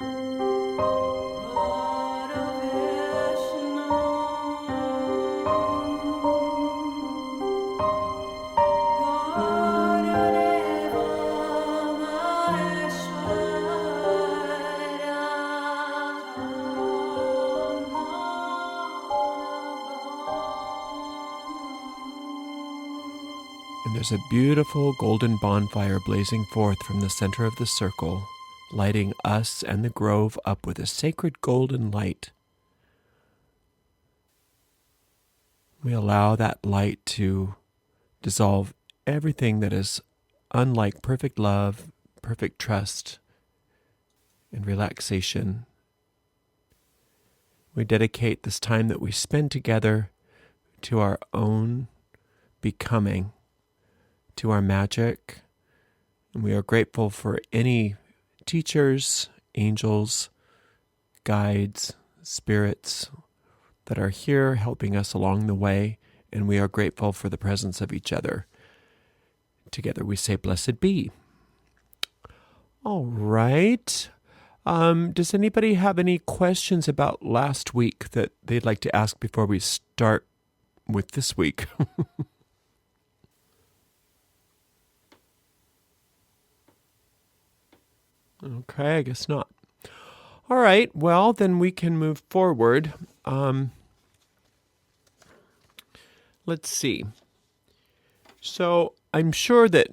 And there's a beautiful golden bonfire blazing forth from the center of the circle, lighting us and the grove up with a sacred golden light. We allow that light to dissolve everything that is unlike perfect love, perfect trust, and relaxation. We dedicate this time that we spend together to our own becoming, to our magic, and we are grateful for any teachers, angels, guides, spirits that are here helping us along the way, and we are grateful for the presence of each other. Together we say, blessed be. All right. Does anybody have any questions about last week that they'd like to ask before we start with this week? Okay, I guess not. All right, well, then we can move forward. Let's see. So I'm sure that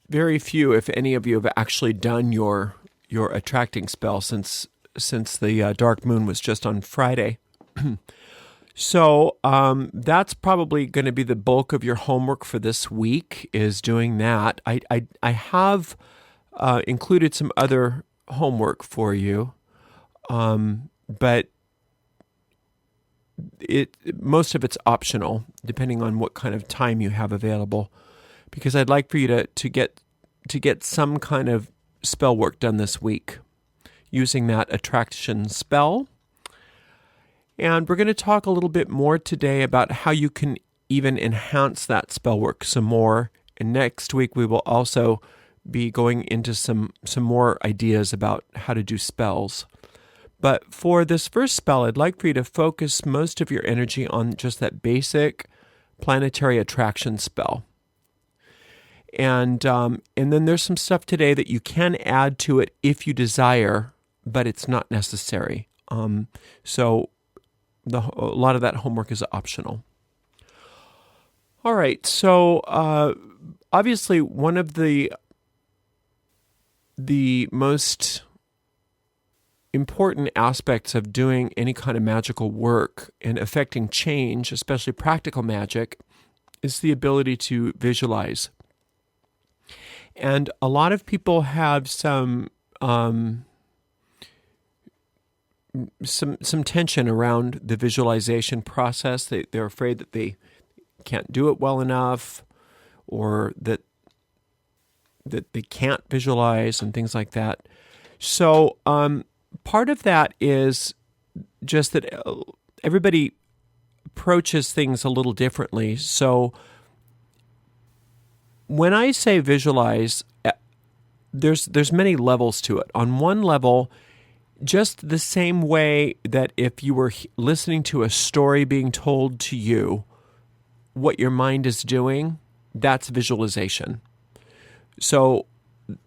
very few, if any of you, have actually done your attracting spell since the dark moon was just on Friday. So that's probably going to be the bulk of your homework for this week, is doing that. I have included some other homework for you, but most of it's optional, depending on what kind of time you have available, because I'd like for you to get some kind of spell work done this week using that attraction spell. And we're going to talk a little bit more today about how you can even enhance that spell work some more. And next week we will also be going into some more ideas about how to do spells. But for this first spell, I'd like for you to focus most of your energy on just that basic planetary attraction spell. And then there's some stuff today that you can add to it if you desire, but it's not necessary. So a lot of that homework is optional. All right, so obviously one of the most important aspects of doing any kind of magical work and affecting change, especially practical magic, is the ability to visualize. And a lot of people have some tension around the visualization process. They're afraid that they can't do it well enough, or that they can't visualize and things like that. So part of that is just that everybody approaches things a little differently. So when I say visualize, there's many levels to it. On one level, just the same way that if you were listening to a story being told to you, what your mind is doing, that's visualization. So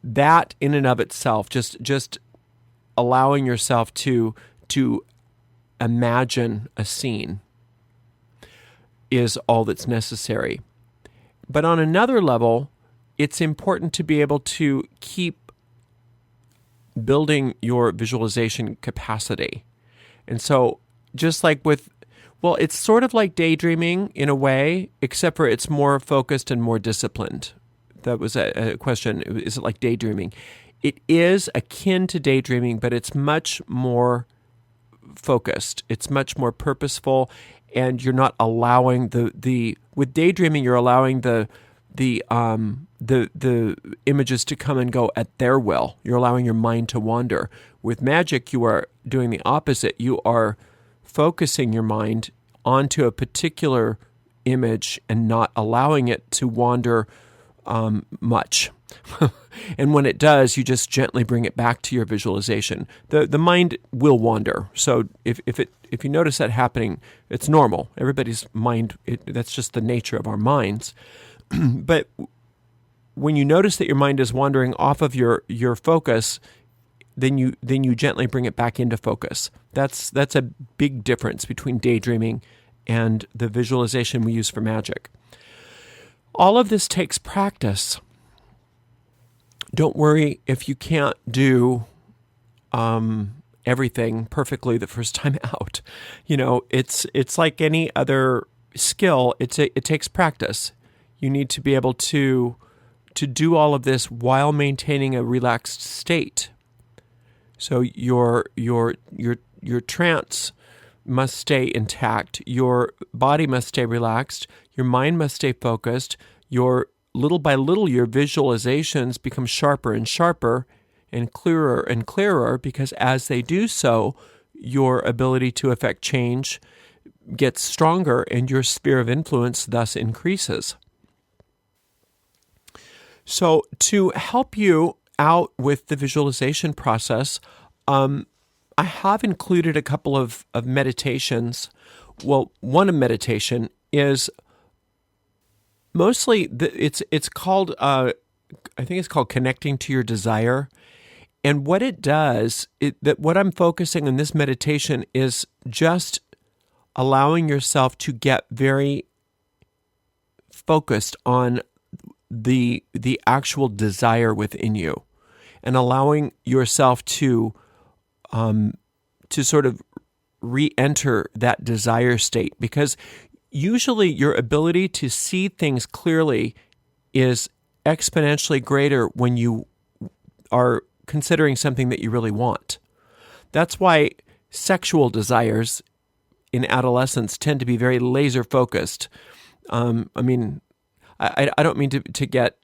that in and of itself, just allowing yourself to imagine a scene, is all that's necessary. But on another level, it's important to be able to keep building your visualization capacity. And so just like it's sort of like daydreaming in a way, except for it's more focused and more disciplined. That was a question. Is it like daydreaming? It is akin to daydreaming, but it's much more focused. It's much more purposeful, and you're not allowing with daydreaming, you're allowing the images to come and go at their will. You're allowing your mind to wander. With magic, you are doing the opposite. You are focusing your mind onto a particular image and not allowing it to wander much. And when it does, you just gently bring it back to your visualization. The mind will wander. So if you notice that happening, it's normal. Everybody's mind, that's just the nature of our minds. But when you notice that your mind is wandering off of your focus, then you gently bring it back into focus. That's a big difference between daydreaming and the visualization we use for magic. All of this takes practice. Don't worry if you can't do everything perfectly the first time out. It's like any other skill. It takes practice. You need to be able to do all of this while maintaining a relaxed state. So your trance must stay intact. Your body must stay relaxed. Your mind must stay focused. Little by little, your visualizations become sharper and sharper and clearer, because as they do so, your ability to affect change gets stronger and your sphere of influence thus increases. So to help you out with the visualization process, I have included a couple of meditations. Well, one meditation is mostly it's called I think it's called Connecting to Your Desire. And what it does, what I'm focusing on this meditation is just allowing yourself to get very focused on the actual desire within you, and allowing yourself to sort of re-enter that desire state, because usually your ability to see things clearly is exponentially greater when you are considering something that you really want. That's why sexual desires in adolescence tend to be very laser focused. I don't mean to get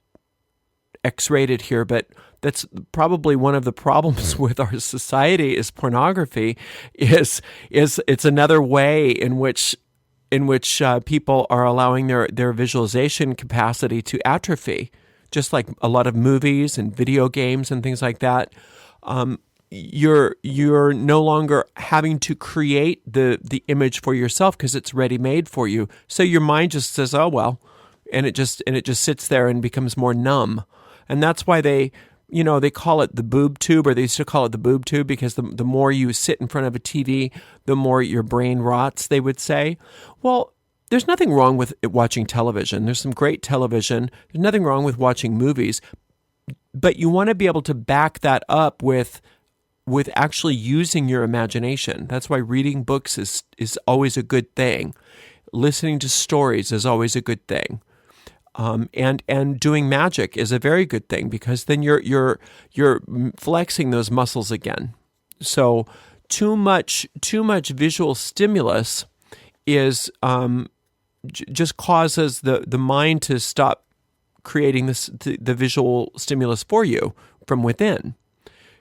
X-rated here, but that's probably one of the problems with our society is pornography. Is it's another way in which people are allowing their visualization capacity to atrophy, just like a lot of movies and video games and things like that. You're no longer having to create the image for yourself because it's ready made for you. So your mind just says, "Oh well," and it just sits there and becomes more numb. And that's why they call it the boob tube, or they used to call it the boob tube, because the more you sit in front of a TV, the more your brain rots, they would say. Well, there's nothing wrong with watching television. There's some great television. There's nothing wrong with watching movies. But you want to be able to back that up with actually using your imagination. That's why reading books is always a good thing. Listening to stories is always a good thing. And doing magic is a very good thing, because then you're flexing those muscles again. So too much visual stimulus is just causes the mind to stop creating the visual stimulus for you from within.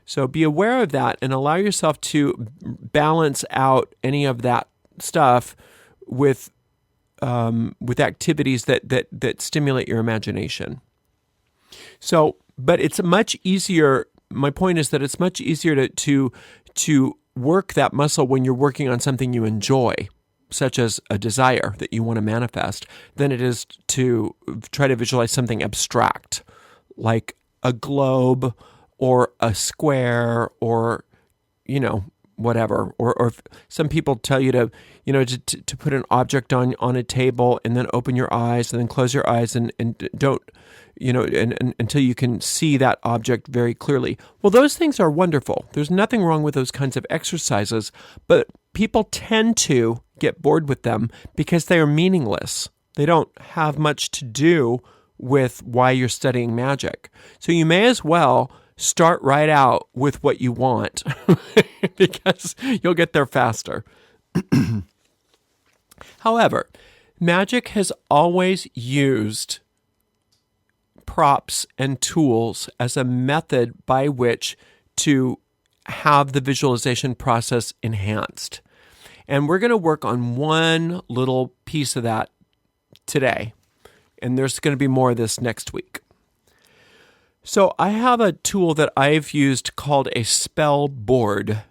So be aware of that and allow yourself to balance out any of that stuff with activities that stimulate your imagination. So, but it's much easier. My point is that it's much easier to work that muscle when you're working on something you enjoy, such as a desire that you want to manifest, than it is to try to visualize something abstract, like a globe or a square or, whatever. Or some people tell you to put an object on a table and then open your eyes and then close your eyes and don't, and until you can see that object very clearly. Well, those things are wonderful. There's nothing wrong with those kinds of exercises, but people tend to get bored with them because they are meaningless. They don't have much to do with why you're studying magic. So you may as well start right out with what you want because you'll get there faster. However, magic has always used props and tools as a method by which to have the visualization process enhanced. And we're going to work on one little piece of that today. And there's going to be more of this next week. So I have a tool that I've used called a spell board,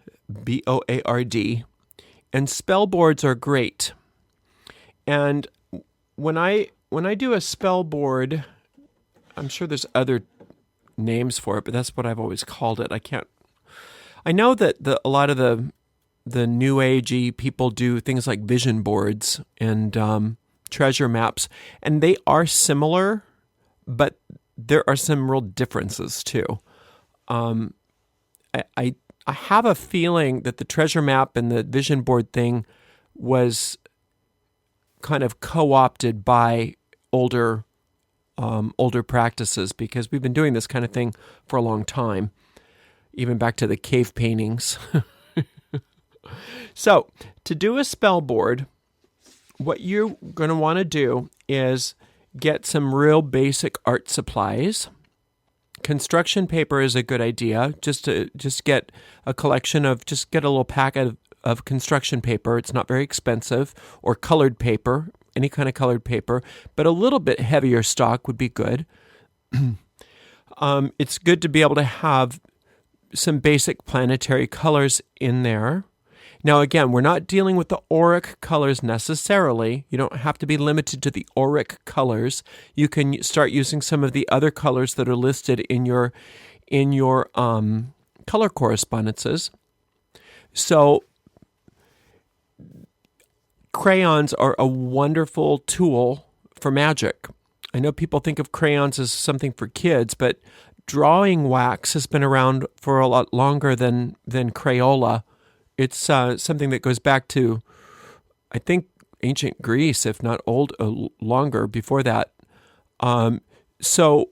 B-O-A-R-D, and spell boards are great. And when I do a spell board, I'm sure there's other names for it, but that's what I've always called it. I know that a lot of the new agey people do things like vision boards and treasure maps, and they are similar, but there are some real differences too. I have a feeling that the treasure map and the vision board thing was kind of co-opted by older practices, because we've been doing this kind of thing for a long time, even back to the cave paintings. So, to do a spell board, what you're going to want to do is get some real basic art supplies. Construction paper is a good idea. Just get a collection of, just get a little packet of construction paper. It's not very expensive. Or colored paper, any kind of colored paper, but a little bit heavier stock would be good. It's good to be able to have some basic planetary colors in there. Now, again, we're not dealing with the auric colors necessarily. You don't have to be limited to the auric colors. You can start using some of the other colors that are listed in your color correspondences. So, crayons are a wonderful tool for magic. I know people think of crayons as something for kids, but drawing wax has been around for a lot longer than Crayola. It's something that goes back to, I think, ancient Greece, if not longer before that. So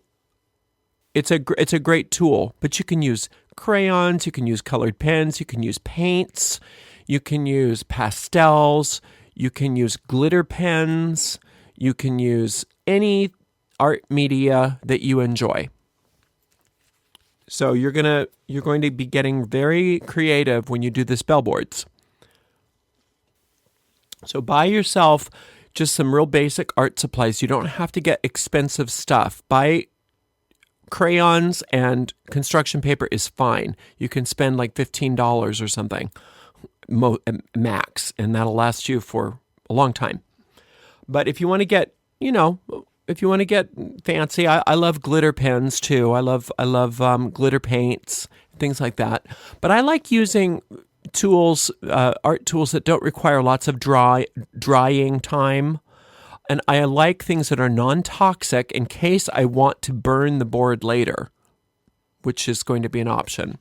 it's a great tool, but you can use crayons, you can use colored pens, you can use paints, you can use pastels, you can use glitter pens, you can use any art media that you enjoy. So you're going to be getting very creative when you do the spell boards. So buy yourself just some real basic art supplies. You don't have to get expensive stuff. Buy crayons and construction paper is fine. You can spend like $15 or something max, and that'll last you for a long time. But if you want to get, if you want to get fancy, I love glitter pens too. I love glitter paints, things like that. But I like using tools, art tools that don't require lots of drying time. And I like things that are non-toxic in case I want to burn the board later, which is going to be an option.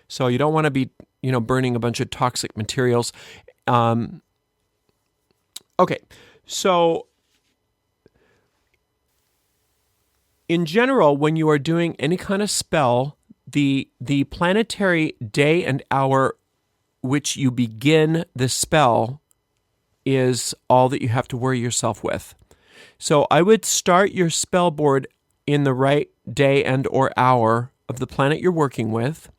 So you don't want to be, burning a bunch of toxic materials. Okay, so in general, when you are doing any kind of spell, the planetary day and hour which you begin the spell is all that you have to worry yourself with. So I would start your spell board in the right day and or hour of the planet you're working with.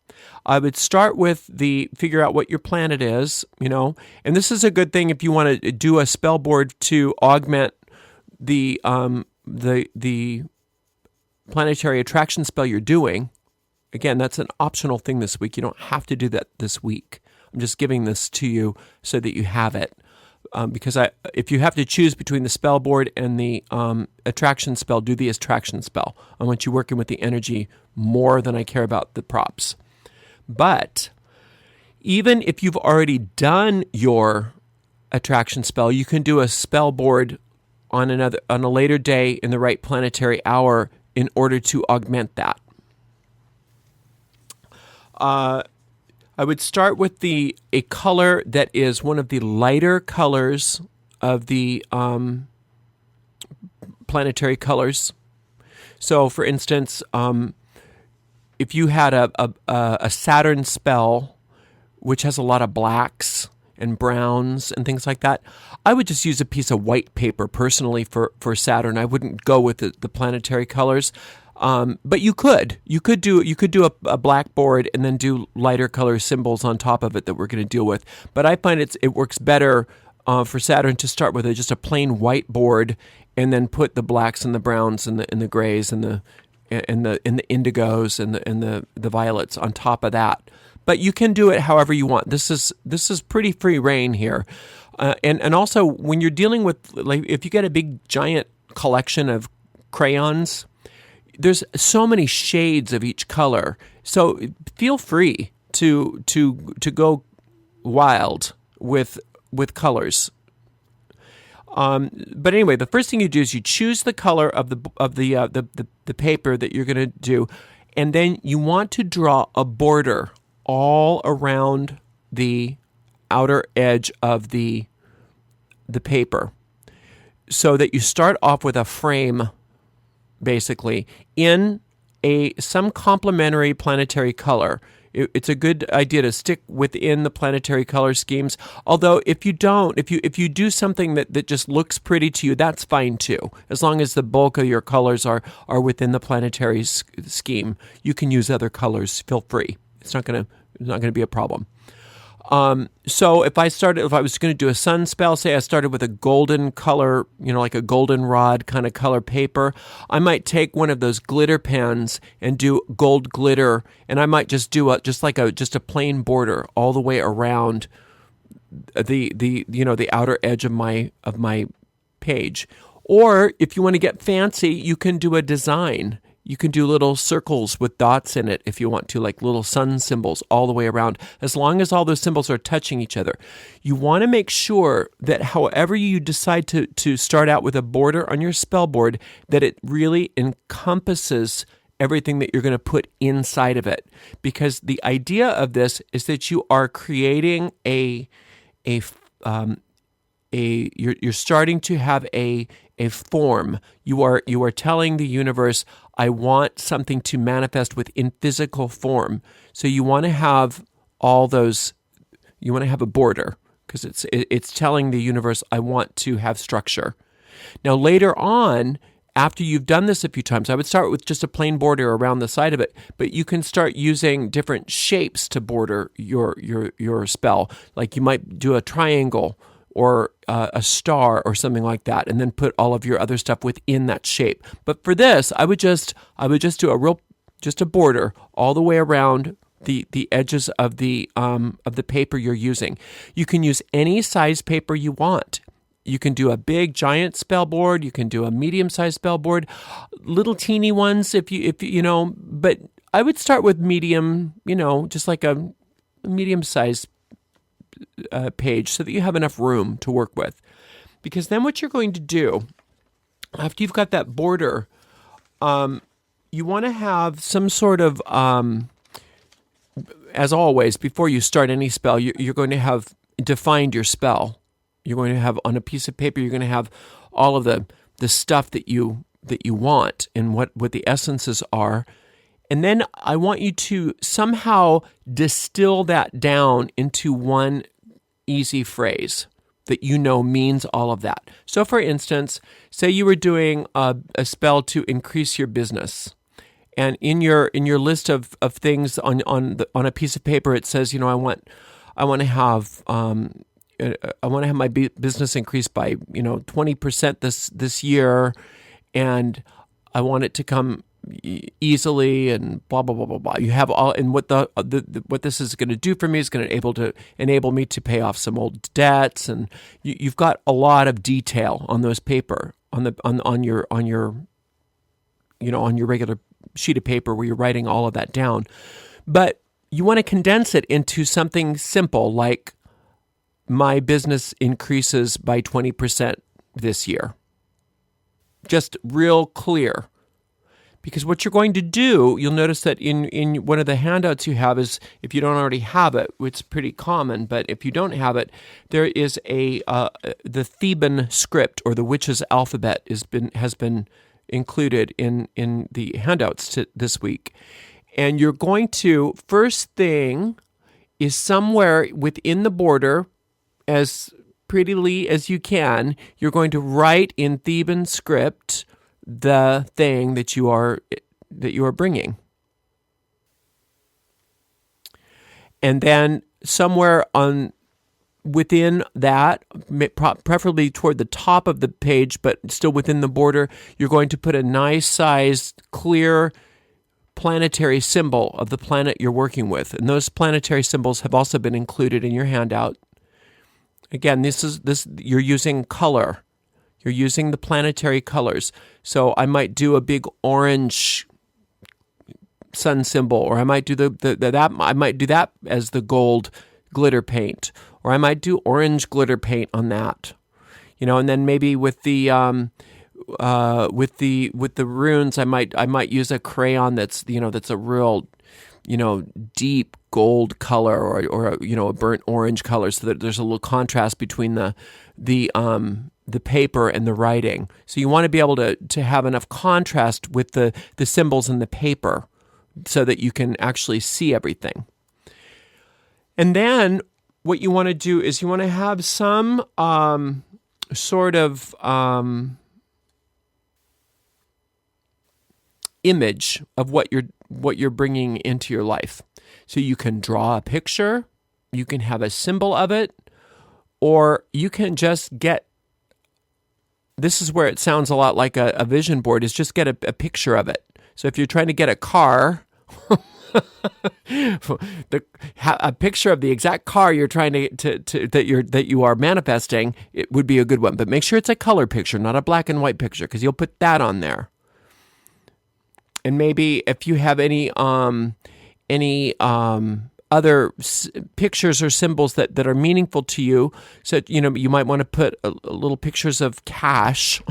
I would start with figure out what your planet is, and this is a good thing if you want to do a spell board to augment the planetary attraction spell you're doing. Again, that's an optional thing this week. You don't have to do that this week. I'm just giving this to you so that you have it. Because if you have to choose between the spell board and the attraction spell, do the attraction spell. I want you working with the energy more than I care about the props. But even if you've already done your attraction spell, you can do a spell board on a later day in the right planetary hour in order to augment that. I would start with a color that is one of the lighter colors of the planetary colors. So, for instance, if you had a Saturn spell, which has a lot of blacks and browns and things like that, I would just use a piece of white paper personally for Saturn. I wouldn't go with the planetary colors. But you could do a black board and then do lighter color symbols on top of it that we're going to deal with. But I find it works better for Saturn to start with just a plain white board and then put the blacks and the browns and the grays and and the indigos and the violets on top of that. But you can do it however you want. This is pretty free reign here, and also when you're dealing with, like, if you get a big giant collection of crayons, there's so many shades of each color. So feel free to go wild with colors. But anyway, the first thing you do is you choose the color of the paper that you're going to do, and then you want to draw a border all around the outer edge of the paper, so that you start off with a frame, basically in some complementary planetary color. It's a good idea to stick within the planetary color schemes. Although if you do something that just looks pretty to you, that's fine too. As long as the bulk of your colors are within the planetary scheme, you can use other colors. Feel free. It's not gonna be a problem. So if I was going to do a sun spell, say I started with a golden color, like a goldenrod kind of color paper, I might take one of those glitter pens and do gold glitter, and I might just do just a plain border all the way around the outer edge of my page. Or if you want to get fancy, you can do a design. You can do little circles with dots in it if you want to, like little sun symbols all the way around, as long as all those symbols are touching each other. You want to make sure that however you decide to start out with a border on your spell board, that it really encompasses everything that you're going to put inside of it. Because the idea of this is that you are creating you're starting to have a form. You are telling the universe, I want something to manifest within physical form. So you want to have all those. You want to have a border because it's telling the universe, I want to have structure. Now later on, after you've done this a few times, I would start with just a plain border around the side of it, but you can start using different shapes to border your spell. Like you might do a triangle or a star or something like that, and then put all of your other stuff within that shape. But for this, I would just do a border all the way around the edges of the paper you're using. You can use any size paper you want. You can do a big giant spell board. You can do a medium sized spell board, little teeny ones if you know. But I would start with medium, just like a medium sized page, so that you have enough room to work with. Because then what you're going to do after you've got that border, you want to have some sort of, as always, before you start any spell, you're going to have defined your spell. You're going to have on a piece of paper, you're going to have all of the stuff that you want and what the essences are. And then I want you to somehow distill that down into one easy phrase that means all of that. So for instance, say you were doing a spell to increase your business. And in your list of things on a piece of paper, it says, I want to have my business increase by 20% this year, and I want it to come easily, and blah blah blah blah blah. You have all, and what what this is going to do for me is going to enable me to pay off some old debts, and you've got a lot of detail on those paper on your regular sheet of paper where you're writing all of that down. But you want to condense it into something simple like, my business increases by 20% this year. Just real clear. Because what you're going to do, you'll notice that in one of the handouts you have is, if you don't already have it, it's pretty common, but if you don't have it, there is the Theban script, or the witch's alphabet has been included in the handouts this week. And you're going to, first thing is somewhere within the border, as prettily as you can, you're going to write in Theban script the thing that you are bringing. And then somewhere on within that, preferably toward the top of the page, but still within the border, you're going to put a nice sized, clear planetary symbol of the planet you're working with. And those planetary symbols have also been included in your handout. Again, you're using color. You're using the planetary colors. So I might do a big orange sun symbol, or I might do I might do that as the gold glitter paint, or I might do orange glitter paint on that. And then maybe with the runes, I might use a crayon that's a real deep gold color, or a burnt orange color, so that there's a little contrast between the paper and the writing. So you want to be able to have enough contrast with the symbols in the paper so that you can actually see everything. And then what you want to do is you want to have some sort of image of what you're bringing into your life. So you can draw a picture, you can have a symbol of it, or you can just get, this is where it sounds a lot like a vision board, is just get a picture of it. So if you're trying to get a car, a picture of the exact car you're trying that you are manifesting, it would be a good one. But make sure it's a color picture, not a black and white picture, because you'll put that on there. And maybe if you have any other pictures or symbols that are meaningful to you, so you might want to put a little pictures of cash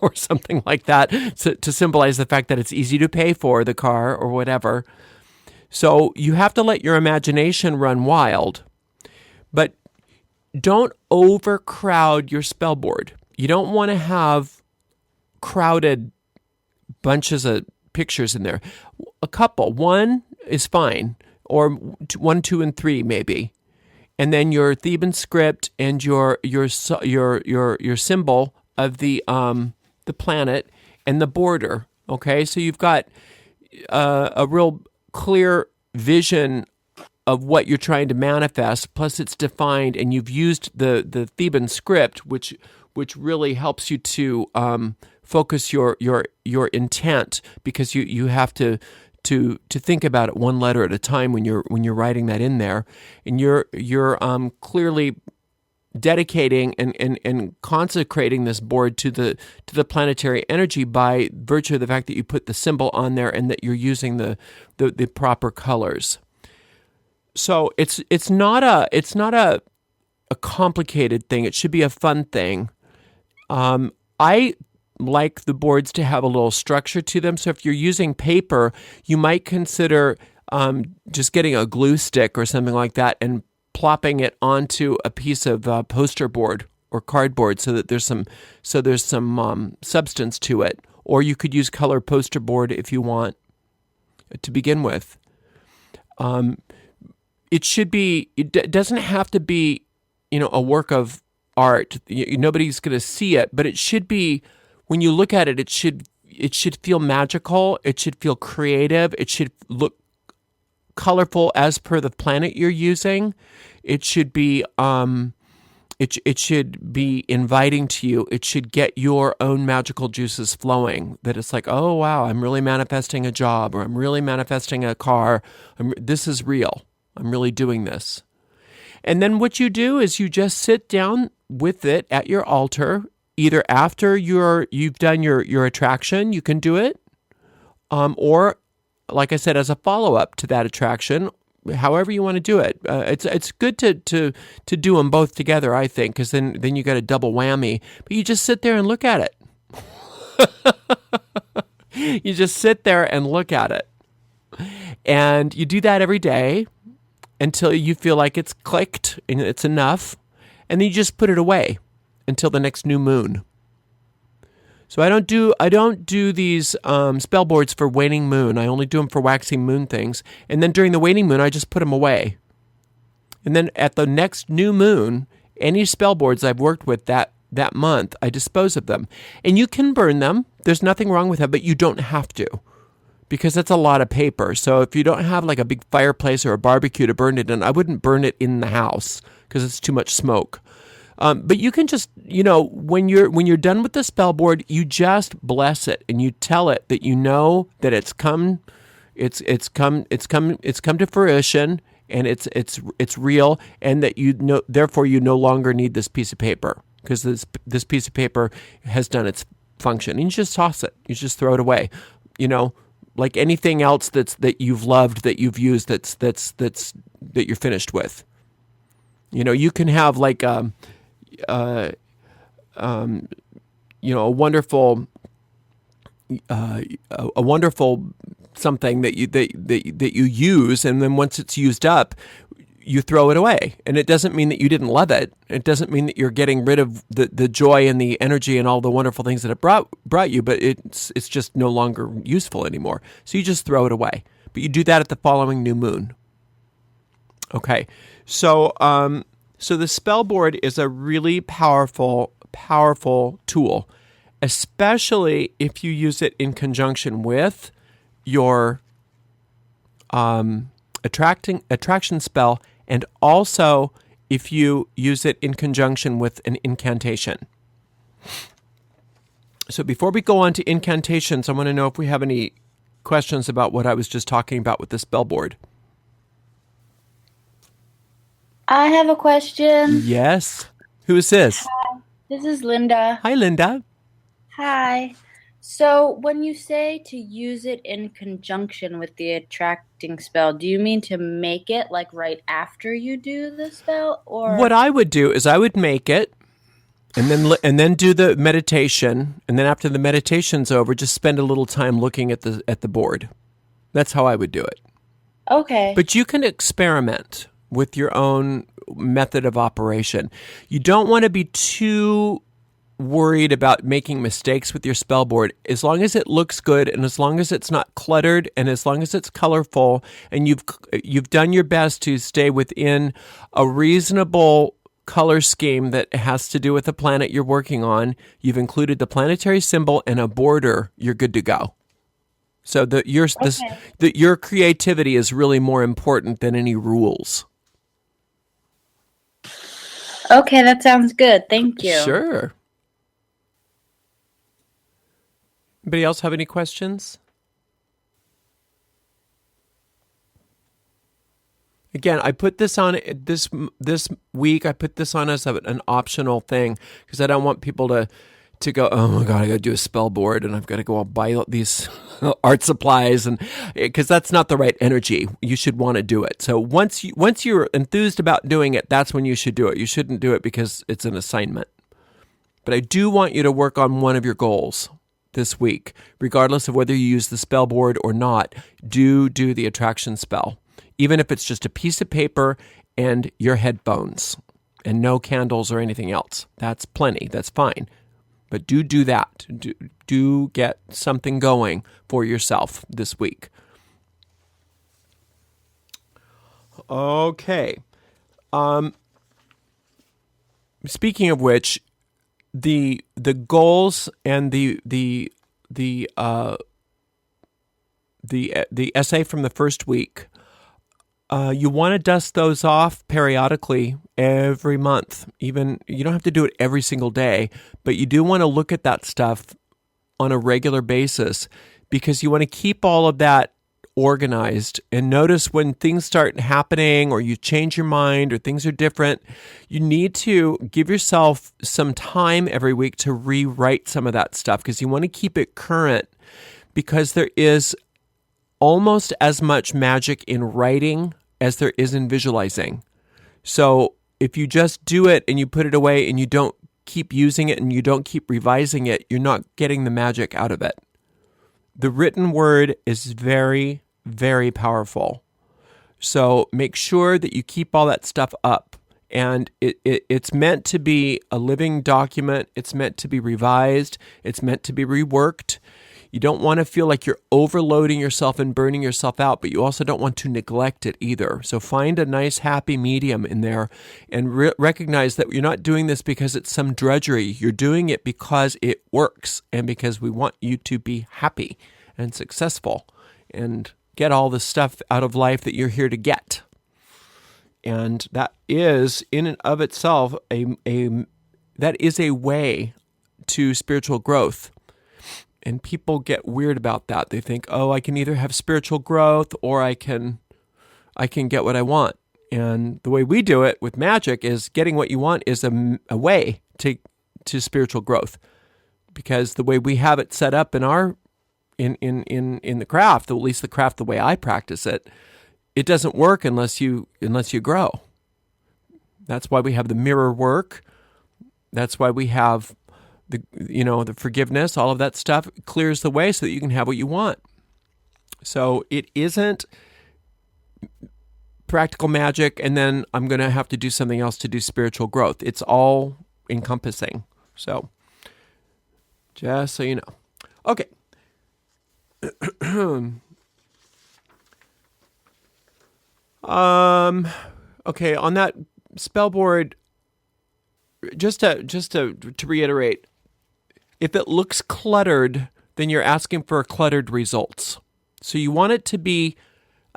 or something like that to symbolize the fact that it's easy to pay for the car or whatever. So you have to let your imagination run wild, but don't overcrowd your spell board. You don't want to have crowded bunches of pictures in there. A couple, one is fine, or 1, 2, and 3 maybe, and then your Theban script and your symbol of the planet and the border. Okay, so you've got a real clear vision of what you're trying to manifest. Plus, it's defined, and you've used the Theban script, which really helps you to focus your intent, because you have to think about it one letter at a time when you're writing that in there, and you're clearly dedicating and consecrating this board to the planetary energy by virtue of the fact that you put the symbol on there and that you're using the proper colors. So it's not a complicated thing. It should be a fun thing. I like the boards to have a little structure to them. So if you're using paper, you might consider just getting a glue stick or something like that and plopping it onto a piece of poster board or cardboard, so that there's some substance to it. Or you could use color poster board if you want to begin with. It doesn't have to be, a work of art. Nobody's going to see it, but it should be, when you look at it, it should feel magical. It should feel creative. It should look colorful as per the planet you're using. It should be it should be inviting to you. It should get your own magical juices flowing. That it's like, oh wow, I'm really manifesting a job, or I'm really manifesting a car. This is real. I'm really doing this. And then what you do is you just sit down with it at your altar, either after you've done your attraction, you can do it, or like I said, as a follow-up to that attraction, however you want to do it. It's good to do them both together, I think, because then you got a double whammy. But you just sit there and look at it. You just sit there and look at it. And you do that every day until you feel like it's clicked and it's enough. And then you just put it away until the next new moon. So I don't do these spell boards for waning moon. I only do them for waxing moon things. And then during the waning moon, I just put them away. And then at the next new moon, any spell boards I've worked with that month, I dispose of them. And you can burn them. There's nothing wrong with that, but you don't have to, because that's a lot of paper. So if you don't have like a big fireplace or a barbecue to burn it in, I wouldn't burn it in the house, because it's too much smoke. But you can just, when you're done with the spell board, you just bless it and you tell it that you know that it's come to fruition, and it's real, and that therefore you no longer need this piece of paper, because this piece of paper has done its function. And you just toss it. You just throw it away. Like anything else that you've loved, that you've used, that you're finished with. You can have like a wonderful something that you use, and then once it's used up, you throw it away. And it doesn't mean that you didn't love it. It doesn't mean that you're getting rid of the joy and the energy and all the wonderful things that it brought you, but it's just no longer useful anymore. So you just throw it away. But you do that at the following new moon. Okay. So the spell board is a really powerful tool, especially if you use it in conjunction with your attraction spell, and also if you use it in conjunction with an incantation. So before we go on to incantations, I want to know if we have any questions about what I was just talking about with the spell board. I have a question. Yes. Who is this? Hi, this is Linda. Hi, Linda. Hi. So when you say to use it in conjunction with the attracting spell, do you mean to make it like right after you do the spell, or what I would do is I would make it and then do the meditation, and then after the meditation's over, just spend a little time looking at the board. That's how I would do it. Okay. But you can experiment with your own method of operation. You don't want to be too worried about making mistakes with your spell board. As long as it looks good, and as long as it's not cluttered, and as long as it's colorful, and you've done your best to stay within a reasonable color scheme that has to do with the planet you're working on, you've included the planetary symbol and a border, you're good to go. So your creativity is really more important than any rules. Okay, that sounds good. Thank you. Sure. Anybody else have any questions? Again, I put this on this week. I put this on as an optional thing because I don't want people to go, oh my God, I got to do a spell board and I've got to go out buy these art supplies, and because that's not the right energy. You should want to do it. So once you're enthused about doing it, that's when you should do it. You shouldn't do it because it's an assignment. But I do want you to work on one of your goals this week, regardless of whether you use the spell board or not. Do the attraction spell, even if it's just a piece of paper and your headphones and no candles or anything else. That's plenty. That's fine. But do that. Do get something going for yourself this week. Okay. Speaking of which, the goals and the essay from the first week, you want to dust those off periodically every month. Even you don't have to do it every single day, but you do want to look at that stuff on a regular basis because you want to keep all of that organized. And notice when things start happening or you change your mind or things are different, you need to give yourself some time every week to rewrite some of that stuff because you want to keep it current, because there is almost as much magic in writing as there is in visualizing. So if you just do it and you put it away and you don't keep using it and you don't keep revising it, you're not getting the magic out of it. The written word is very, very powerful. So make sure that you keep all that stuff up. And it's meant to be a living document. It's meant to be revised. It's meant to be reworked. You don't want to feel like you're overloading yourself and burning yourself out, but you also don't want to neglect it either. So find a nice happy medium in there and recognize that you're not doing this because it's some drudgery. You're doing it because it works and because we want you to be happy and successful and get all the stuff out of life that you're here to get. And that is in and of itself that is a way to spiritual growth. And people get weird about that. They think, oh, I can either have spiritual growth or I can get what I want. And the way we do it with magic is getting what you want is a way to spiritual growth. Because the way we have it set up in the craft, at least the craft the way I practice it, it doesn't work unless you grow. That's why we have the mirror work. That's why we have the forgiveness. All of that stuff clears the way so that you can have what you want. So it isn't practical magic, and then I'm going to have to do something else to do spiritual growth. It's all encompassing. So just so you know. Okay. Okay, on that spell board, just to reiterate, if it looks cluttered, then you're asking for cluttered results. So you want it to be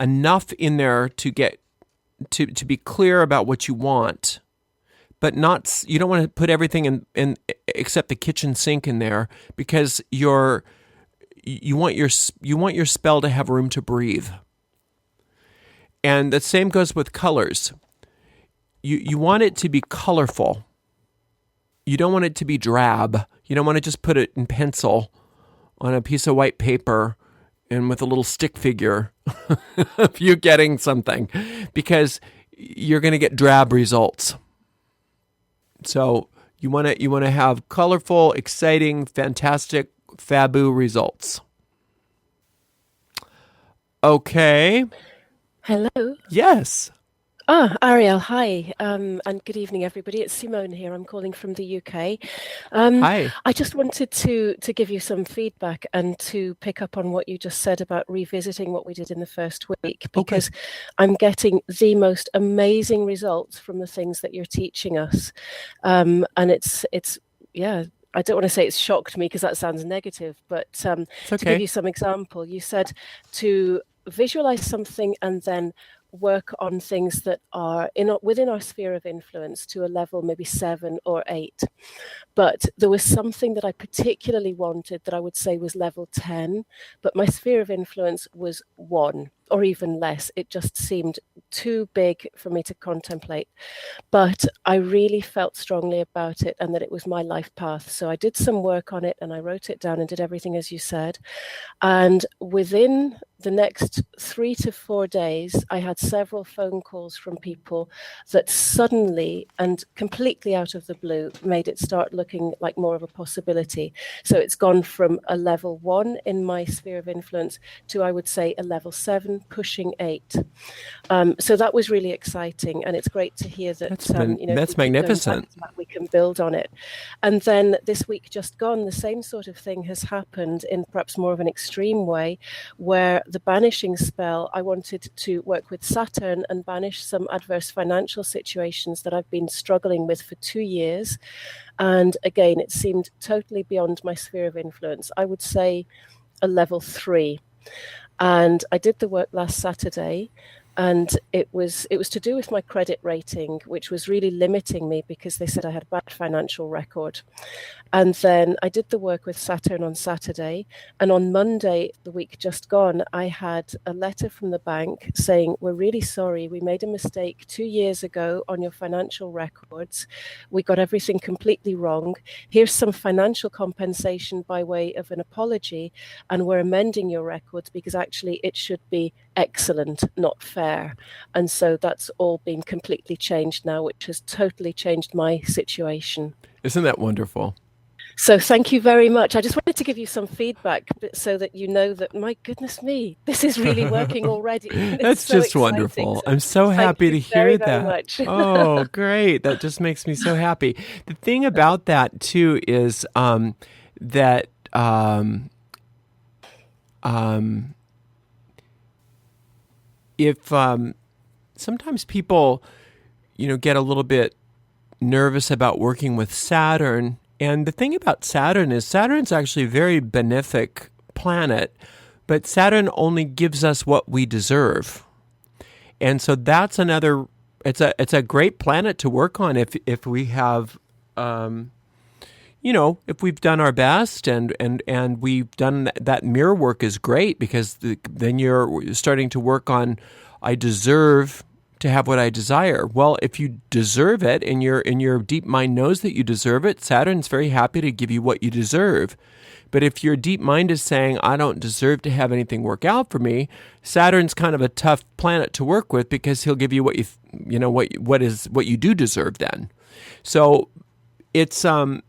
enough in there to get to be clear about what you want, but not, you don't want to put everything in except the kitchen sink in there, because you want your spell to have room to breathe. And the same goes with colors. You want it to be colorful. You don't want it to be drab. You don't want to just put it in pencil on a piece of white paper and with a little stick figure of you getting something, because you're going to get drab results. So you want to have colorful, exciting, fantastic, fabu results. Okay. Hello. Yes. Ariel, hi, and good evening, everybody. It's Simone here. I'm calling from the UK. Hi. I just wanted to give you some feedback and to pick up on what you just said about revisiting what we did in the first week, because I'm getting the most amazing results from the things that you're teaching us, and it's yeah. I don't want to say it's shocked me, because that sounds negative, but to give you some example, you said to visualize something and then work on things that are within our sphere of influence to a level maybe 7 or 8. But there was something that I particularly wanted that I would say was level 10, but my sphere of influence was 1 or even less. It just seemed too big for me to contemplate. But I really felt strongly about it and that it was my life path. So I did some work on it and I wrote it down and did everything as you said. And within the next 3 to 4 days, I had several phone calls from people that suddenly and completely out of the blue made it start looking like more of a possibility. So it's gone from a level 1 in my sphere of influence to, I would say, a level 7, pushing 8. So that was really exciting, and it's great to hear that. That's magnificent. We can build on it. And then this week just gone, the same sort of thing has happened in perhaps more of an extreme way, where the banishing spell, I wanted to work with Saturn and banish some adverse financial situations that I've been struggling with for 2 years. And again, it seemed totally beyond my sphere of influence. I would say a level 3. And I did the work last Saturday, and it was to do with my credit rating, which was really limiting me because they said I had a bad financial record. And then I did the work with Saturn on Saturday, and on Monday, the week just gone, I had a letter from the bank saying, "We're really sorry, we made a mistake 2 years ago on your financial records. We got everything completely wrong. Here's some financial compensation by way of an apology, and we're amending your records because actually it should be excellent, not fair." And so that's all been completely changed now, which has totally changed my situation. Isn't that wonderful? So thank you very much. I just wanted to give you some feedback so that you know that, my goodness me, this is really working already. That's so just exciting. Wonderful. So I'm so happy to hear that. Much. Oh, great. That just makes me so happy. The thing about that too is that if sometimes people, get a little bit nervous about working with Saturn. And the thing about Saturn is Saturn's actually a very benefic planet, but Saturn only gives us what we deserve. And so that's another it's a great planet to work on if we have, if we've done our best and we've done that mirror work is great, because then you're starting to work on, I deserve to have what I desire. Well, if you deserve it and your deep mind knows that you deserve it, Saturn's very happy to give you what you deserve. But if your deep mind is saying, I don't deserve to have anything work out for me, Saturn's kind of a tough planet to work with, because he'll give you what what you do deserve then. So it's kind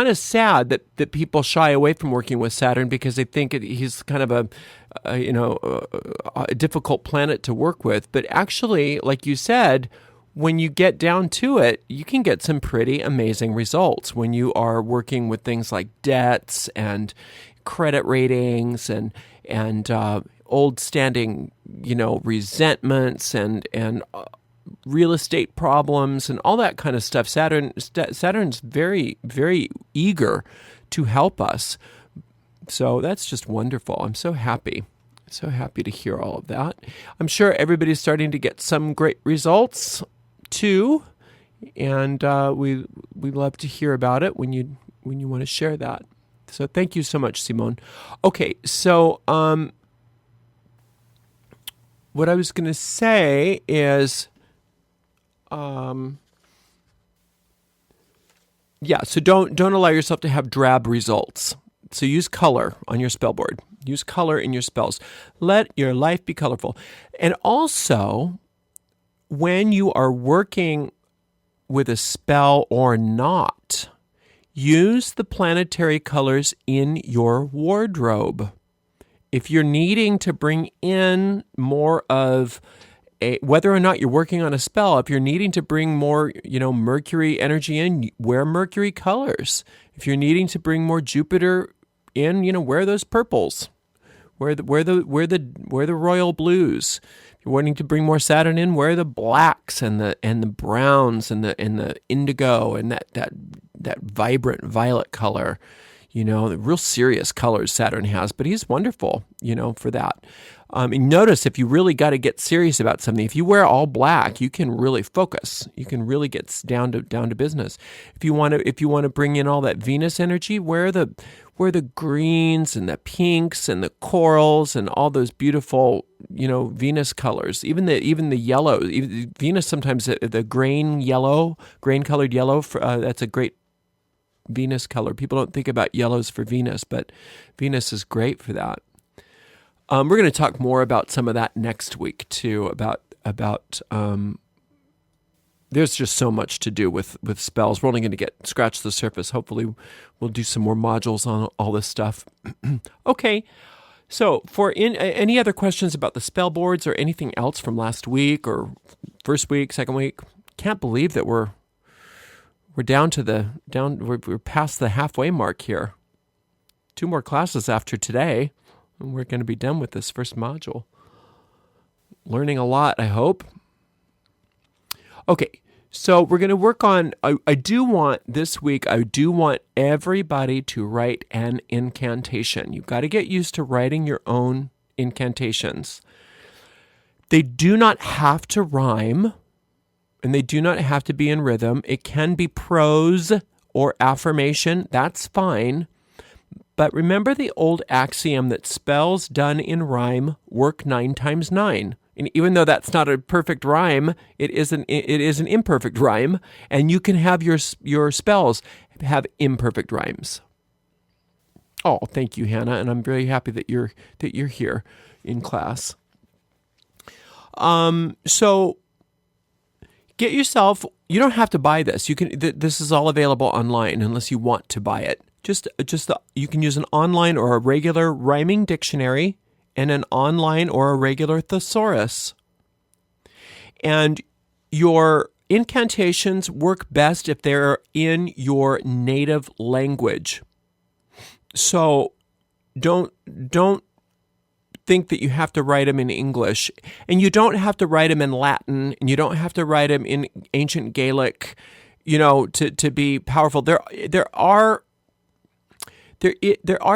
of sad that people shy away from working with Saturn, because they think he's kind of a difficult planet to work with. But actually, like you said, when you get down to it, you can get some pretty amazing results when you are working with things like debts and credit ratings and old standing, resentments and real estate problems and all that kind of stuff. Saturn's very, very eager to help us. So that's just wonderful. I'm so happy. So happy to hear all of that. I'm sure everybody's starting to get some great results too, and we love to hear about it when you want to share that. So thank you so much, Simone. Okay, so what I was going to say is, so don't allow yourself to have drab results. So use color on your spell board. Use color in your spells. Let your life be colorful. And also, when you are working with a spell or not, use the planetary colors in your wardrobe. If you're needing to bring in more of whether or not you're working on a spell, if you're needing to bring more, Mercury energy in, wear Mercury colors. If you're needing to bring more Jupiter in, wear those purples. Wear the royal blues. If you're wanting to bring more Saturn in, wear the blacks and the browns and the indigo and that vibrant violet color. The real serious colors Saturn has, but he's wonderful, for that. And notice, if you really got to get serious about something, if you wear all black, you can really focus. You can really get down to business. If you want to bring in all that Venus energy, wear the greens and the pinks and the corals and all those beautiful, Venus colors. Even the yellow. Venus sometimes the grain colored yellow. That's a great Venus color. People don't think about yellows for Venus, but Venus is great for that. We're going to talk more about some of that next week too. About there's just so much to do with spells. We're only going to scratch the surface. Hopefully, we'll do some more modules on all this stuff. Okay. So, for any other questions about the spell boards or anything else from last week or first week, second week, can't believe that we're we're past the halfway mark here. 2 more classes after today, and we're going to be done with this first module. Learning a lot, I hope. Okay, so we're going to work on, I do want everybody to write an incantation. You've got to get used to writing your own incantations. They do not have to rhyme, and they do not have to be in rhythm. It can be prose or affirmation. That's fine. But remember the old axiom that spells done in rhyme work 9 times 9. And even though that's not a perfect rhyme, it is an imperfect rhyme, and you can have your spells have imperfect rhymes. Oh, thank you, Hannah, and I'm very happy that you're here in class. So get yourself. You don't have to buy this. You can. This is all available online unless you want to buy it. You can use an online or a regular rhyming dictionary and an online or a regular thesaurus. And your incantations work best if they're in your native language. So don't think that you have to write them in English, and you don't have to write them in Latin, and you don't have to write them in ancient Gaelic, to be powerful. There are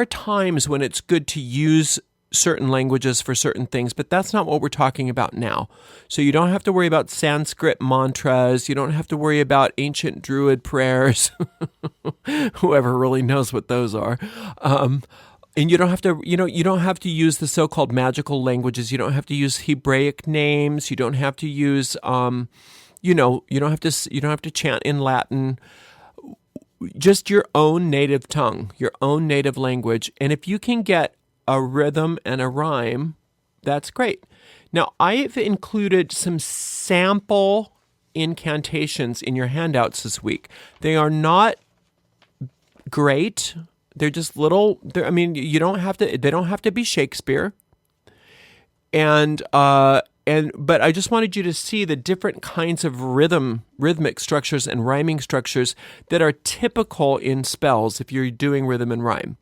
times when it's good to use certain languages for certain things, but that's not what we're talking about now. So you don't have to worry about Sanskrit mantras. You don't have to worry about ancient Druid prayers. Whoever really knows what those are. And you don't have to, you don't have to use the so-called magical languages. You don't have to use Hebraic names. You don't have to use, you don't have to chant in Latin. Just your own native tongue, your own native language. And if you can get a rhythm and a rhyme, that's great. Now, I've included some sample incantations in your handouts this week. They are not great. They're just little. They don't have to be Shakespeare. But I just wanted you to see the different kinds of rhythmic structures and rhyming structures that are typical in spells if you're doing rhythm and rhyme.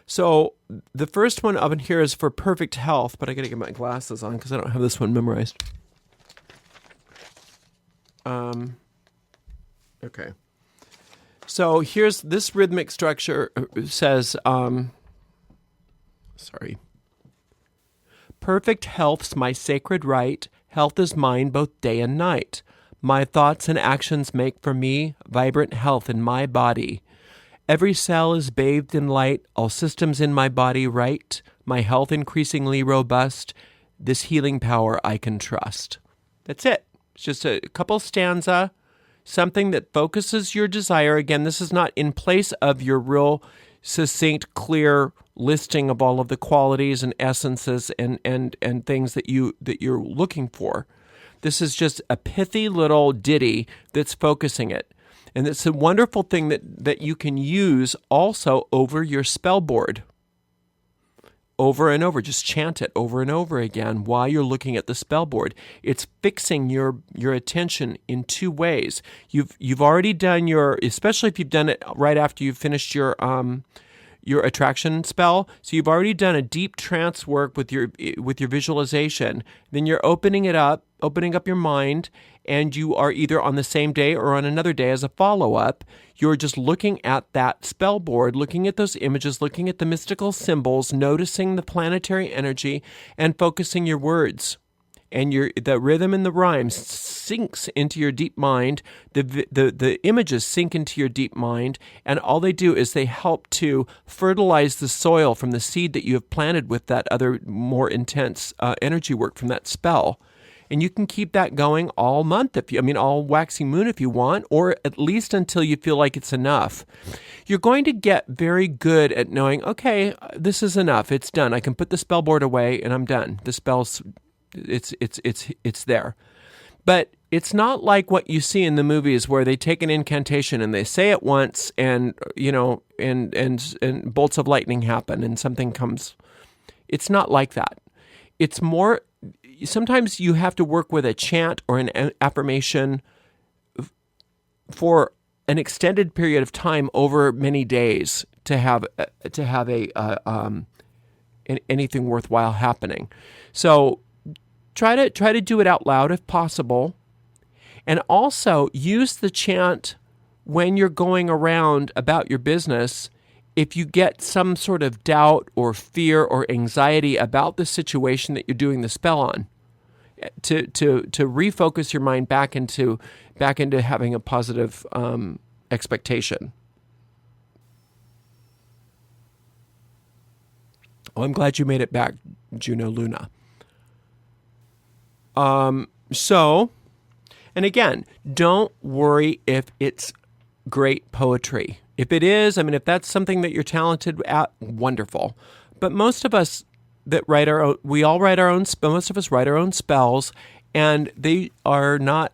So the first one up in here is for perfect health, but I got to get my glasses on because I don't have this one memorized. Okay. So here's this rhythmic structure says, perfect health's my sacred right. Health is mine both day and night. My thoughts and actions make for me vibrant health in my body. Every cell is bathed in light, all systems in my body right, my health increasingly robust, this healing power I can trust. That's it. It's just a couple stanza, something that focuses your desire. Again, this is not in place of your real succinct, clear listing of all of the qualities and essences and things that you're looking for. This is just a pithy little ditty that's focusing it. And it's a wonderful thing that you can use also over your spell board. Over and over. Just chant it over and over again while you're looking at the spell board. It's fixing your attention in two ways. You've already done especially if you've done it right after you've finished your attraction spell. So you've already done a deep trance work with your visualization. Then you're opening up your mind, and you are either on the same day or on another day as a follow-up. You're just looking at that spell board, looking at those images, looking at the mystical symbols, noticing the planetary energy, and focusing your words. And the rhythm and the rhyme sinks into your deep mind. The images sink into your deep mind, and all they do is they help to fertilize the soil from the seed that you have planted with that other more intense energy work from that spell. And you can keep that going all month, all waxing moon if you want, or at least until you feel like it's enough. You're going to get very good at knowing, okay, this is enough. It's done. I can put the spell board away and I'm done. The spell's it's there. But it's not like what you see in the movies where they take an incantation and they say it once and and bolts of lightning happen and something comes. It's not like that. It's more, sometimes you have to work with a chant or an affirmation for an extended period of time over many days to have anything worthwhile happening. So try to do it out loud if possible, and also use the chant when you're going around about your business. If you get some sort of doubt or fear or anxiety about the situation that you're doing the spell on, to refocus your mind back into having a positive expectation. Oh, I'm glad you made it back, Juno Luna. So, and again, don't worry if it's great poetry. If it is, if that's something that you're talented at, wonderful. But most of us that write most of us write our own spells, and they are not,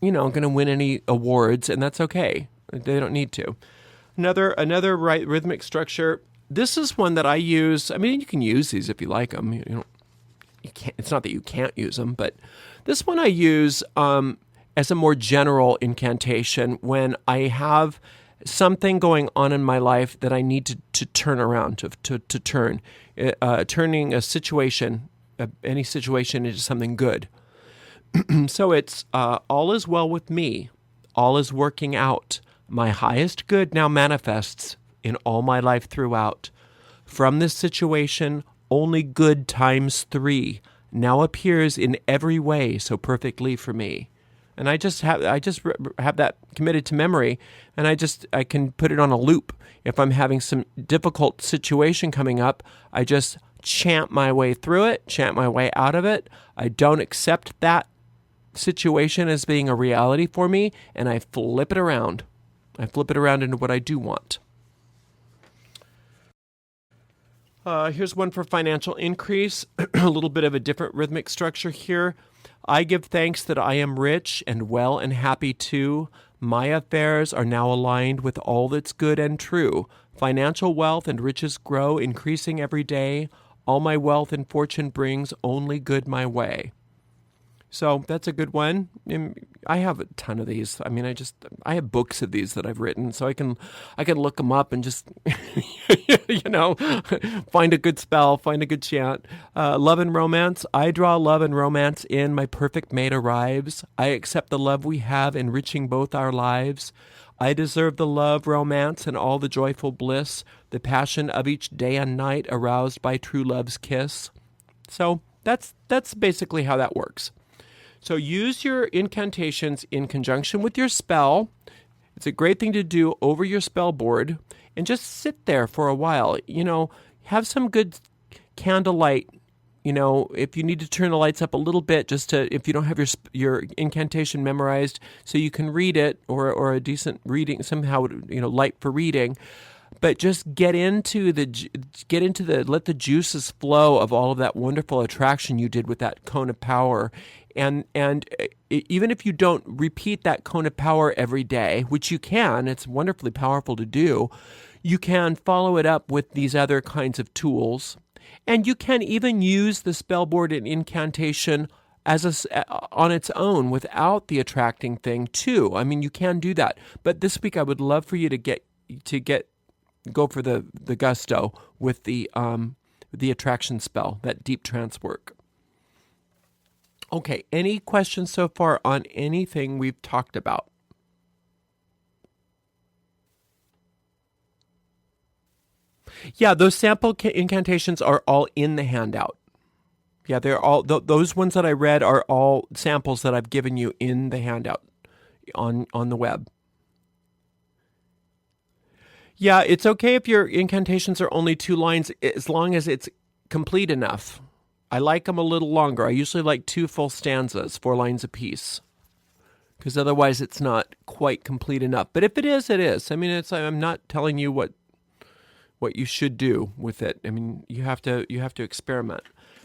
going to win any awards, and that's okay. They don't need to. Another rhythmic structure. This is one that I use. You can use these if you like them. You can't. It's not that you can't use them, but this one I use as a more general incantation when I have something going on in my life that I need to turn around, to turn, turning a situation, any situation into something good. So it's all is well with me, all is working out. My highest good now manifests in all my life throughout. From this situation, only good times 3, now appears in every way so perfectly for me. And I just have that committed to memory, and I can put it on a loop. If I'm having some difficult situation coming up, I just chant my way through it, chant my way out of it. I don't accept that situation as being a reality for me, and I flip it around. I flip it around into what I do want. Here's one for financial increase. A little bit of a different rhythmic structure here. I give thanks that I am rich and well and happy too. My affairs are now aligned with all that's good and true. Financial wealth and riches grow, increasing every day. All my wealth and fortune brings only good my way. So that's a good one. I have a ton of these. I mean, I have books of these that I've written, so I can look them up and just, find a good spell, find a good chant. Love and romance. I draw love and romance in. My perfect mate arrives. I accept the love we have, enriching both our lives. I deserve the love, romance, and all the joyful bliss, the passion of each day and night aroused by true love's kiss. So that's basically how that works. So use your incantations in conjunction with your spell. It's a great thing to do over your spell board, and just sit there for a while. Have some good candlelight. If you need to turn the lights up a little bit, if you don't have your incantation memorized, so you can read it, or a decent reading somehow, light for reading. But just let the juices flow of all of that wonderful attraction you did with that cone of power. And even if you don't repeat that cone of power every day, which you can, it's wonderfully powerful to do, you can follow it up with these other kinds of tools. And you can even use the spellboard and incantation on its own without the attracting thing too. I mean, you can do that. But this week I would love for you to go for the gusto with the attraction spell, that deep trance work. Okay, any questions so far on anything we've talked about? Yeah, those sample incantations are all in the handout. Yeah, they're all those ones that I read are all samples that I've given you in the handout on the web. Yeah, it's okay if your incantations are only 2 lines as long as it's complete enough. I like them a little longer. I usually like 2 full stanzas, 4 lines apiece, because otherwise it's not quite complete enough. But if it is, it is. I mean, I'm not telling you what you should do with it. I mean, you have to experiment.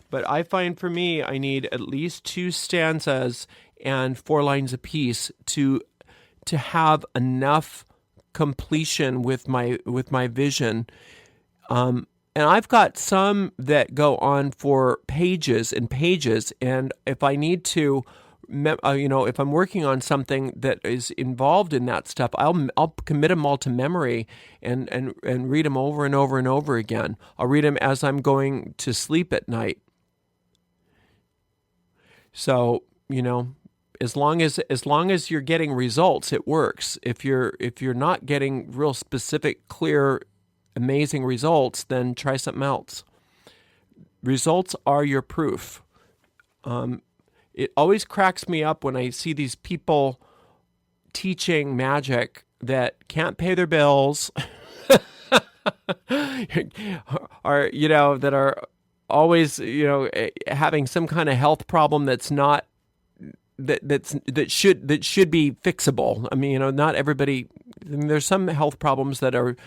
But I find for me, I need at least 2 stanzas and 4 lines apiece to have enough completion with my vision. And I've got some that go on for pages and pages, and if I need to, if I'm working on something that is involved in that stuff, I'll commit them all to memory and read them over and over and over again. I'll read them as I'm going to sleep at night. So, as long as you're getting results, it works. If you're not getting real specific, clear, amazing results, then try something else. Results are your proof. It always cracks me up when I see these people teaching magic that can't pay their bills, or that are always having some kind of health problem that's not that should be fixable. I mean, not everybody. I mean, there's some health problems that are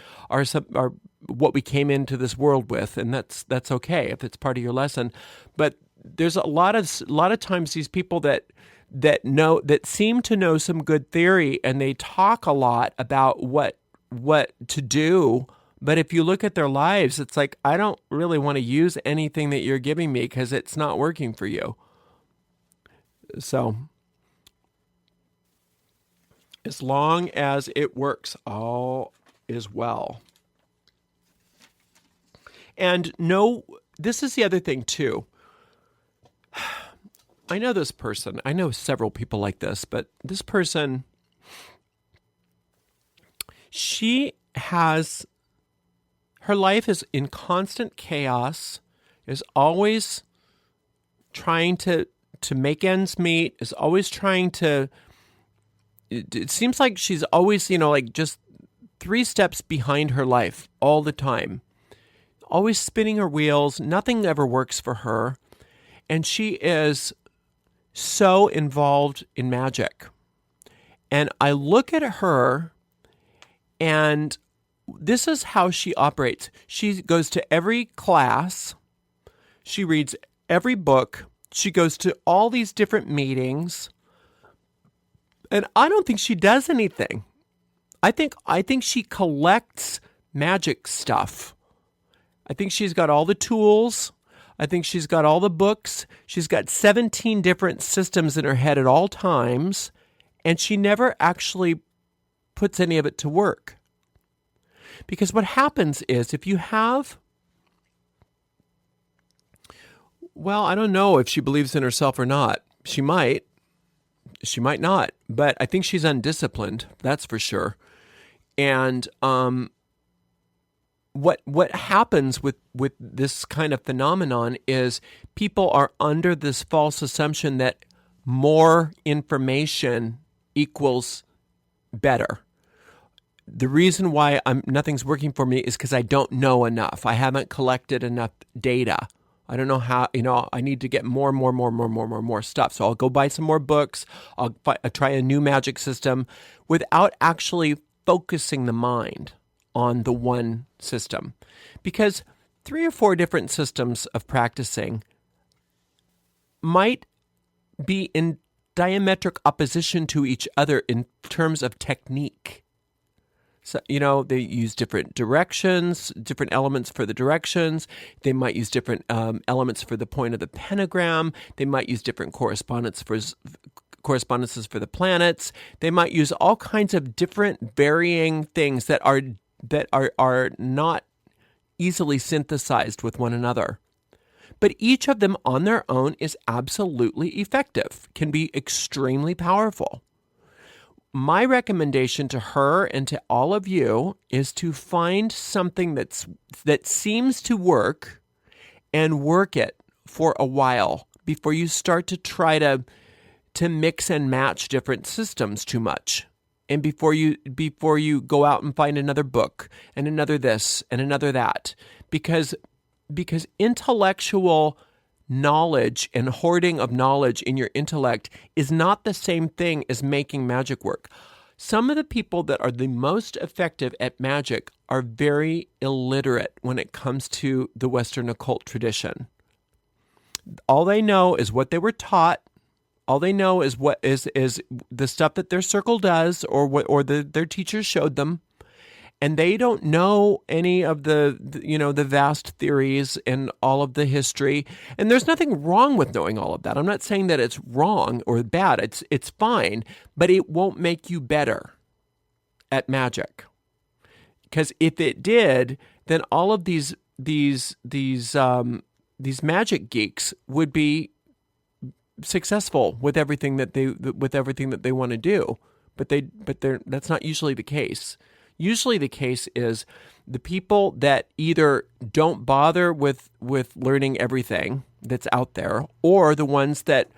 what we came into this world with, and that's okay if it's part of your lesson. But there's a lot of times these people that seem to know some good theory, and they talk a lot about what to do. But if you look at their lives, it's like, I don't really want to use anything that you're giving me because it's not working for you. So, as long as it works, all is well. And no, this is the other thing too. I know this person. I know several people like this, but this person, her life is in constant chaos. is always trying to make ends meet, is always trying to, it seems like she's always, like just 3 steps behind her life all the time. Always spinning her wheels. Nothing ever works for her. And she is so involved in magic. And I look at her, and this is how she operates. She goes to every class. She reads every book. She goes to all these different meetings. And I don't think she does anything. I think she collects magic stuff. I think she's got all the tools. I think she's got all the books. She's got 17 different systems in her head at all times, and she never actually puts any of it to work. Because what happens is if you have, well, I don't know if she believes in herself or not. She might not, but I think she's undisciplined, that's for sure. And what happens with this kind of phenomenon is people are under this false assumption that more information equals better. The reason why nothing's working for me is because I don't know enough. I haven't collected enough data. I don't know how, I need to get more stuff. So I'll go buy some more books. I'll try a new magic system without actually focusing the mind on the one system. Because 3 or 4 different systems of practicing might be in diametric opposition to each other in terms of technique. So, they use different directions, different elements for the directions. They might use different elements for the point of the pentagram. They might use different correspondences for the planets. They might use all kinds of different varying things that are not easily synthesized with one another. But each of them on their own is absolutely effective, can be extremely powerful. My recommendation to her and to all of you is to find something that seems to work and work it for a while before you start to try to mix and match different systems too much. And before you go out and find another book and another this and another that. Because intellectual knowledge and hoarding of knowledge in your intellect is not the same thing as making magic work. Some of the people that are the most effective at magic are very illiterate when it comes to the Western occult tradition. All they know is what they were taught. All they know is what is the stuff that their circle does or their teachers showed them. And they don't know any of the vast theories and all of the history. And there's nothing wrong with knowing all of that. I'm not saying that it's wrong or bad. It's fine, but it won't make you better at magic. Because if it did, then all of these magic geeks would be successful with everything that they want to do. But that's not usually the case. Usually the case is the people that either don't bother with learning everything that's out there, or the ones that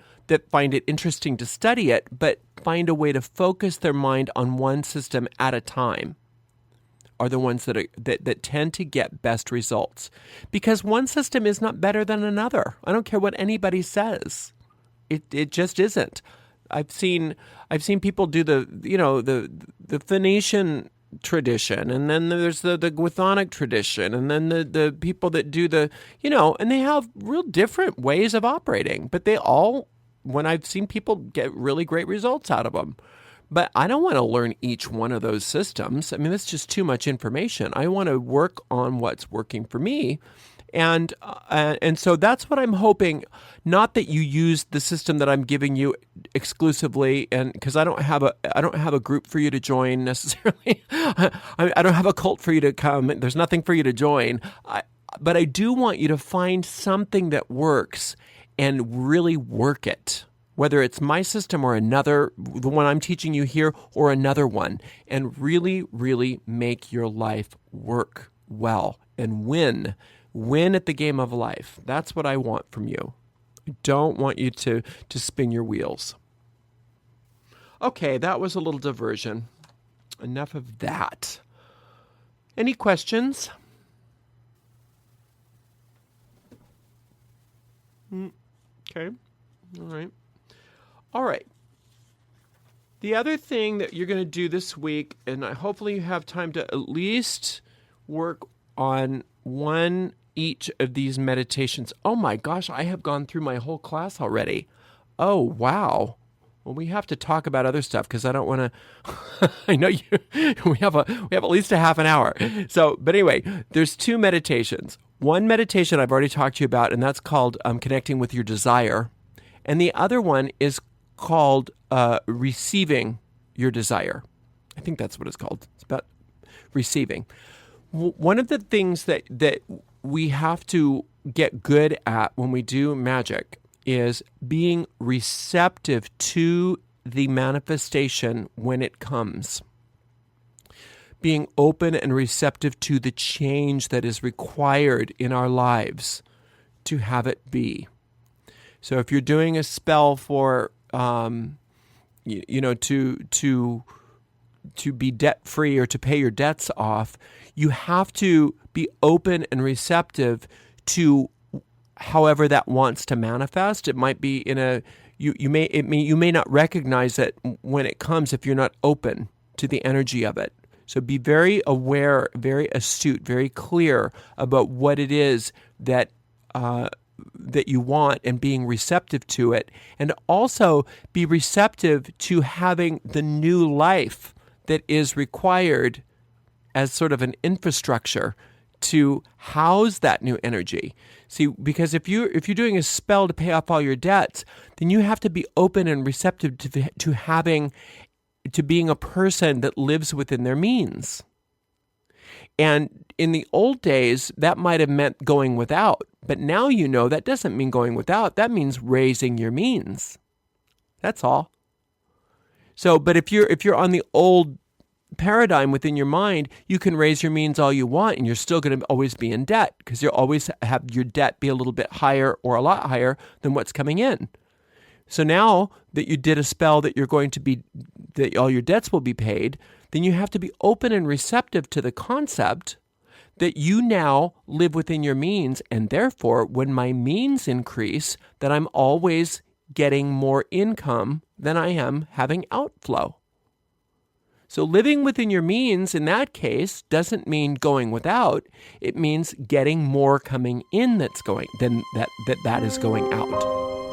find it interesting to study it, but find a way to focus their mind on one system at a time, are the ones that tend to get best results. Because one system is not better than another. I don't care what anybody says. It just isn't. I've seen people do the Phoenician tradition, and then there's the Gwythonic tradition, and then the people that do and they have real different ways of operating, but they all, when I've seen people get really great results out of them. But I don't want to learn each one of those systems. I mean, that's just too much information. I want to work on what's working for me. And so that's what I'm hoping. Not that you use the system that I'm giving you exclusively, and because I don't have a group for you to join necessarily. I don't have a cult for you to come. There's nothing for you to join. But I do want you to find something that works and really work it. Whether it's my system or another, the one I'm teaching you here, or another one, and really, really make your life work well and win Win at the game of life. That's what I want from you. I don't want you to spin your wheels. Okay, that was a little diversion. Enough of that. Any questions? Okay. All right. The other thing that you're going to do this week, and hopefully you have time to at least work on one each of these meditations. Oh my gosh, I have gone through my whole class already. Oh, wow. Well, we have to talk about other stuff because I don't want to. I know we have at least a half an hour. So, but anyway, there's two meditations. One meditation I've already talked to you about, and that's called Connecting with Your Desire. And the other one is called Receiving Your Desire. I think that's what it's called. It's about receiving. One of the things that we have to get good at when we do magic is being receptive to the manifestation when it comes. Being open and receptive to the change that is required in our lives to have it be. So if you're doing a spell for, to be debt-free or to pay your debts off, you have to be open and receptive to however that wants to manifest. It might be you may not recognize it when it comes if you're not open to the energy of it. So be very aware, very astute, very clear about what it is that you want and being receptive to it, and also be receptive to having the new life that is required as sort of an infrastructure to house that new energy. See, because if you're doing a spell to pay off all your debts, then you have to be open and receptive to being a person that lives within their means. And in the old days, that might have meant going without, but now you know that doesn't mean going without. That means raising your means. That's all. So, but if you're on the old paradigm within your mind, you can raise your means all you want and you're still going to always be in debt because you'll always have your debt be a little bit higher or a lot higher than what's coming in. So now that you did a spell that that all your debts will be paid, then you have to be open and receptive to the concept that you now live within your means, and therefore when my means increase, that I'm always getting more income than I am having outflow. So living within your means in that case doesn't mean going without. It means getting more coming in that is going out.